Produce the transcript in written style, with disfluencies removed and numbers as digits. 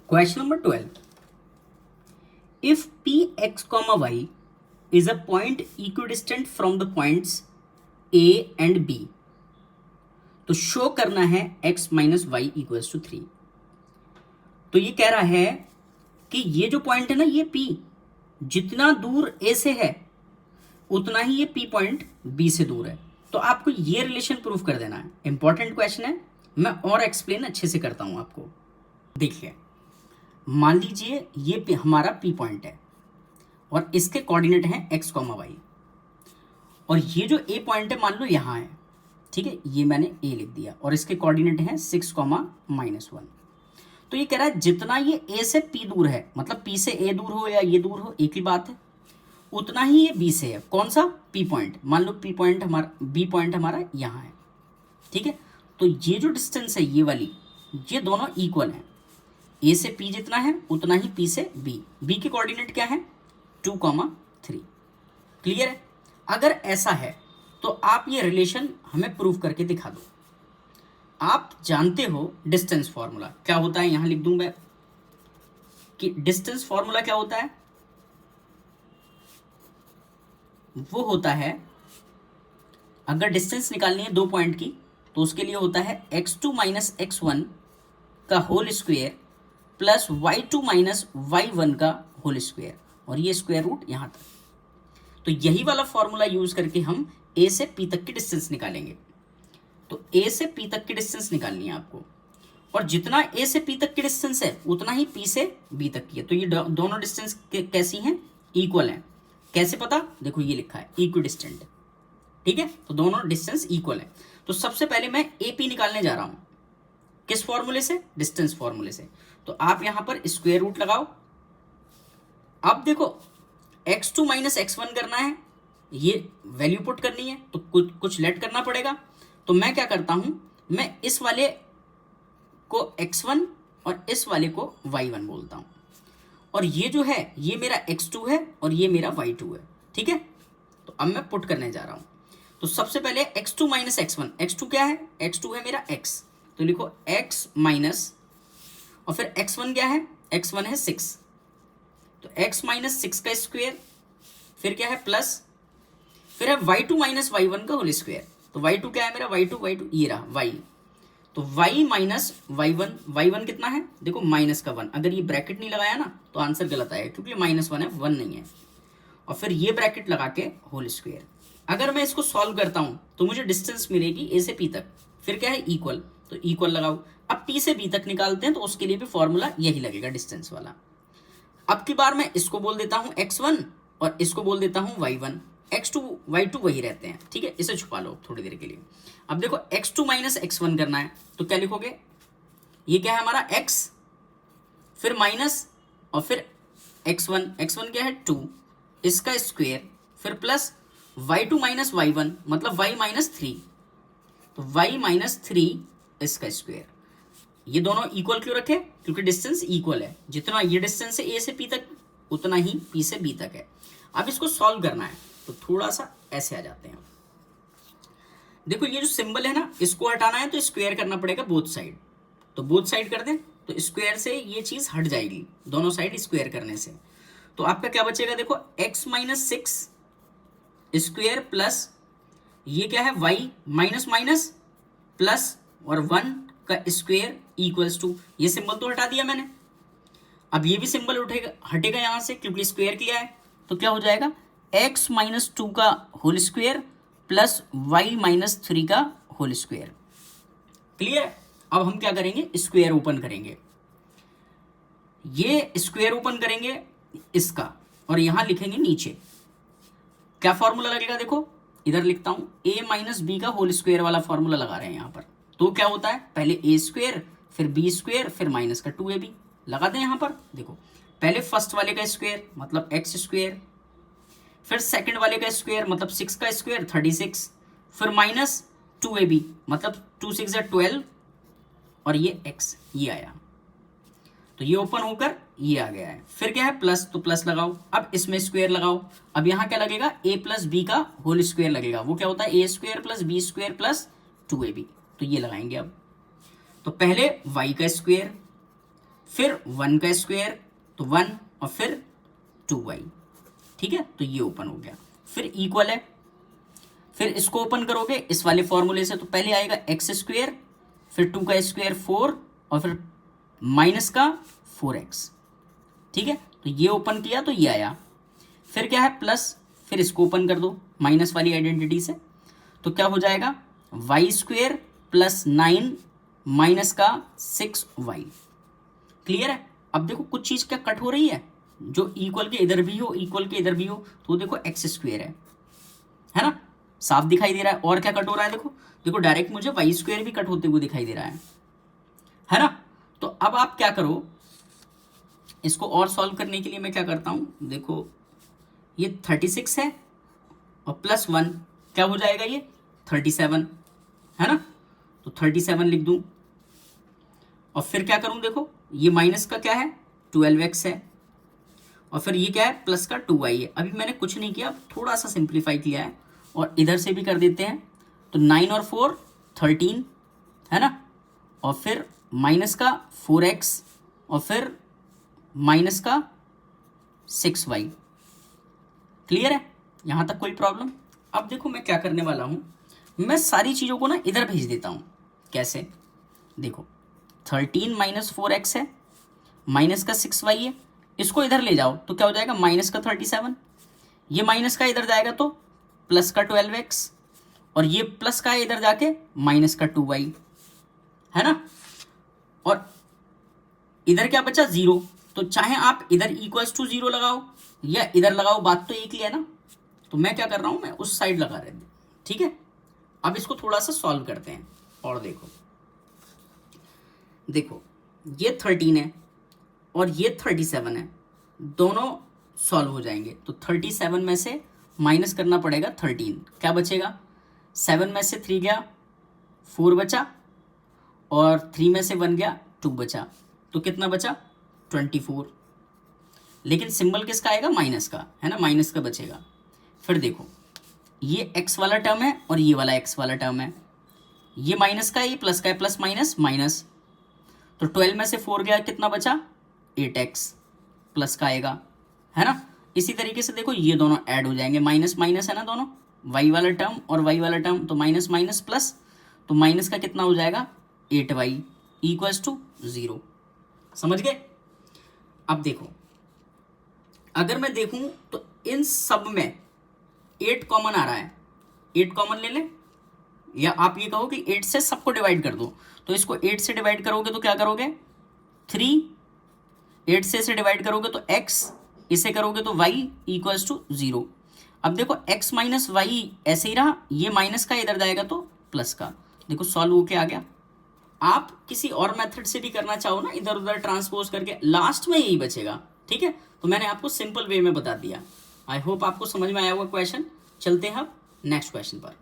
Question number 12. If Px, y is a point equidistant from the points A and B, तो show करना है x minus Y equals to 3। तो ये कह रहा है कि ये जो पॉइंट है ना, ये P जितना दूर A से है उतना ही ये P पॉइंट B से दूर है। तो आपको ये रिलेशन प्रूफ कर देना है। इंपॉर्टेंट क्वेश्चन है, मैं और एक्सप्लेन अच्छे से करता हूं आपको। देखिए, मान लीजिए ये हमारा P पॉइंट है और इसके कोऑर्डिनेट हैं x, y, और ये जो A पॉइंट है मान लो यहाँ है, ठीक है, ये मैंने A लिख दिया और इसके कोऑर्डिनेट हैं 6, -1। तो ये कह रहा है जितना ये A से P दूर है, मतलब P से A दूर हो या ये दूर हो, एक ही बात है, उतना ही ये B से है। कौन सा? P point. मान लो P पॉइंट हमारा, B पॉइंट हमारा यहाँ है, ठीक है। तो ये जो डिस्टेंस है ये वाली, ये दोनों इक्वल हैं। A से P जितना है उतना ही P से B। B के कोऑर्डिनेट क्या है? 2, 3। क्लियर है? अगर ऐसा है तो आप ये रिलेशन हमें प्रूव करके दिखा दो। आप जानते हो डिस्टेंस फॉर्मूला क्या होता है, यहां लिख दूं मैं कि डिस्टेंस फॉर्मूला क्या होता है। वो होता है, अगर डिस्टेंस निकालनी है दो पॉइंट की तो उसके लिए होता है x2 माइनस x1 का whole square plus y2 minus y1 का होल स्क्वायर, और ये स्क्वायर रूट यहां तक। तो यही वाला फॉर्मूला यूज करके हम A से P तक की डिस्टेंस निकालेंगे। तो A से P तक की डिस्टेंस निकालनी है आपको, और जितना A से P तक की डिस्टेंस है उतना ही P से B तक की है। तो ये दोनों डिस्टेंस कैसी हैं? इक्वल हैं। कैसे पता? देखो ये लिखा है इक्विडिस्टेंट, ठीक है। तो दोनों डिस्टेंस इक्वल है। तो सबसे पहले मैं AP निकालने जा रहा हूं, किस फॉर्मूले से? डिस्टेंस फॉर्मूले से। तो आप यहां पर स्क्वायर रूट लगाओ। अब देखो x2 माइनस x1 करना है, ये वैल्यू पुट करनी है, तो कुछ लेट करना पड़ेगा। तो मैं क्या करता हूं, मैं इस वाले को x1 और इस वाले को y1 बोलता हूं, और ये जो है ये मेरा x2 है और ये मेरा y2 है, ठीक है। तो अब मैं पुट करने जा रहा हूं। तो सबसे पहले x2 माइनस x1, x2 क्या है? x2 है मेरा x, तो लिखो x माइनस, और फिर x1 क्या है? x1 है 6, तो x माइनस 6 का स्क्वायर, फिर क्या है प्लस, फिर है y2 माइनस y1 का होल स्क्वायर। तो y2 क्या है मेरा? y2 ये रहा y, तो y माइनस y1 कितना है? देखो माइनस का 1। अगर ये ब्रैकेट नहीं लगाया ना तो आंसर गलत आएगा, क्योंकि -1 है, 1 नहीं है। और फिर ये ब्रैकेट लगा के होल स्क्वायर। अगर मैं इसको सॉल्व करता हूं तो मुझे डिस्टेंस मिलेगी A से P तक, फिर क्या है? इक्वल, तो इक्वल लगाओ। अब P से B तक निकालते हैं तो उसके लिए भी फॉर्मूला यही लगेगा, डिस्टेंस वाला। अब की बार मैं इसको बोल देता हूं x1 और इसको बोल देता हूं y1। x2 y2 वही रहते हैं, ठीक है, इसे छुपा लो थोड़ी देर के लिए। अब देखो x2 माइनस x1 करना है, तो क्या लिखोगे? ये क्या है हमारा? x, फिर माइनस, और फिर x1 क्या है? 2, इसका स्क्वायर, फिर प्लस y2 माइनस y1 मतलब y माइनस 3, तो y माइनस 3 इसका स्क्वायर। ये दोनों इक्वल क्यों रखे? क्योंकि डिस्टेंस इक्वल है। जितना ये डिस्टेंस है A से P तक उतना ही P से B तक है। अब इसको सॉल्व करना है, तो थोड़ा सा ऐसे आ जाते हैं। देखो ये जो सिंबल है ना, इसको हटाना है तो स्क्वायर करना पड़ेगा बोथ साइड। तो बोथ साइड कर दें तो स्क्वायर से ये चीज हट जाएगी, दोनों साइड स्क्वायर करने से। तो आपका क्या बचेगा? देखो x माइनस 6 स्क्वायर प्लस ये क्या है? y माइनस माइनस प्लस और 1 का स्क्वायर इक्वल्स टू, ये सिंबल तो हटा दिया मैंने। अब ये भी सिंबल हटेगा यहां से, क्योंकि स्क्वायर किया है। तो क्या हो जाएगा? x माइनस 2 का whole square plus y minus 3 का होल स्क्वायर। क्लियर? अब हम क्या करेंगे? स्क्वायर ओपन करेंगे, ये स्क्वायर ओपन करेंगे इसका, और यहां लिखेंगे नीचे क्या फॉर्मूला लगेगा। देखो इधर लिखता हूं, a माइनस बी का होल स्क्वायर वाला फॉर्मूला लगा रहे हैं यहां पर। तो क्या होता है? पहले a स्क्वायर, फिर b स्क्वायर, फिर माइनस का 2ab लगा दें यहां पर। देखो पहले फर्स्ट वाले का स्क्वायर मतलब x स्क्वायर, फिर सेकंड वाले का स्क्वायर मतलब 6 का स्क्वायर 36, फिर माइनस 2ab मतलब 2 6 12, और ये x, ये आया। तो ये ओपन होकर ये आ गया है। फिर क्या है? प्लस, तो प्लस लगाओ। अब इसमें स्क्वायर लगाओ। अब यहां क्या लगेगा? a प्लस बी का होल स्क्वायर लगेगा। वो क्या होता है? a square plus B square plus 2ab। तो ये लगाएंगे अब। तो पहले y का स्क्वायर, फिर 1 का स्क्वायर तो 1 और फिर 2y, ठीक है, तो ये ओपन हो गया। फिर इक्वल है, फिर इसको ओपन करोगे इस वाले फॉर्मूले से, तो पहले आएगा एक्स स्क्वायर, फिर 2 का स्क्वायर 4 और फिर माइनस का 4x, ठीक है, तो ये ओपन किया तो ये आया। फिर क्या है प्लस, फिर इसको ओपन कर दो माइनस वाली आइडेंटिटी से, तो क्या हो जाएगा वाई स्क्वायर प्लस 9 माइनस का 6y। क्लियर है। अब देखो कुछ चीज़ क्या कट हो रही है, जो इक्वल के इधर भी हो इक्वल के इधर भी हो, तो देखो एक्स स्क्वायर है ना, साफ दिखाई दे रहा है। और क्या कट हो रहा है, देखो देखो डायरेक्ट मुझे वाई स्क्वायर भी कट होते हुए दिखाई दे रहा है ना। तो अब आप क्या करो, इसको और सॉल्व करने के लिए मैं क्या करता हूँ, देखो ये 36 है और प्लस 1 क्या हो जाएगा, ये 37 है ना, तो 37 लिख दूं। और फिर क्या करूं, देखो ये माइनस का क्या है 12x है, और फिर ये क्या है प्लस का 2y है। अभी मैंने कुछ नहीं किया, थोड़ा सा सिंप्लीफाई किया है, और इधर से भी कर देते हैं, तो 9 और 4 13 है ना, और फिर माइनस का 4x और फिर माइनस का 6y। क्लियर है, यहाँ तक कोई प्रॉब्लम। अब देखो मैं क्या करने वाला हूँ, मैं सारी चीज़ों को ना इधर भेज देता हूँ। कैसे, देखो 13 माइनस 4x है, माइनस का 6y है, इसको इधर ले जाओ तो क्या हो जाएगा माइनस का 37, ये माइनस का इधर जाएगा तो प्लस का 12x, और ये प्लस का इधर जाके माइनस का 2y है ना, और इधर क्या बचा 0, तो चाहे आप इधर इक्वल्स टू 0 लगाओ या इधर लगाओ, बात तो एक ही है ना। तो मैं क्या कर रहा हूं, मैं उस साइड लगा रहे थे, ठीक है। अब इसको थोड़ा सा सॉल्व करते हैं, और देखो ये 13 है और ये 37 है, दोनों सॉल्व हो जाएंगे। तो 37 में से माइनस करना पड़ेगा 13, क्या बचेगा 7 में से 3 गया 4 बचा, और 3 में से 1 गया 2 बचा, तो कितना बचा 24। लेकिन सिंबल किसका आएगा माइनस का, है ना, माइनस का बचेगा। फिर देखो ये x वाला टर्म है और ये वाला x वाला टर्म है, ये माइनस का है ये प्लस का है, प्लस माइनस माइनस, तो 12 में से 4 गया कितना बचा 8x प्लस का आएगा, है ना। इसी तरीके से देखो ये दोनों ऐड हो जाएंगे, माइनस माइनस है ना दोनों, y वाला टर्म और y वाला टर्म, तो माइनस माइनस प्लस, तो माइनस का कितना हो जाएगा 8y इक्वल्स टू 0। समझ गए। अब देखो अगर मैं देखूं तो इन सब में 8 कॉमन आ रहा है, 8 कॉमन ले लें, या आप ये कहो कि 8 से सबको डिवाइड कर दो, तो इसको 8 से डिवाइड करोगे तो क्या करोगे 3, 8 से इसे डिवाइड करोगे तो x, इसे करोगे तो y इक्वल्स टू 0। अब देखो x माइनस वाई ऐसे ही रहा, ये माइनस का इधर जाएगा तो प्लस का, देखो सॉल्व होके आ गया। आप किसी और मेथड से भी करना चाहो ना, इधर उधर ट्रांसपोज करके, लास्ट में यही बचेगा, ठीक है। तो मैंने आपको सिंपल वे में बता दिया। आई होप आपको समझ में आया होगा क्वेश्चन। चलते हैं अब नेक्स्ट क्वेश्चन पर।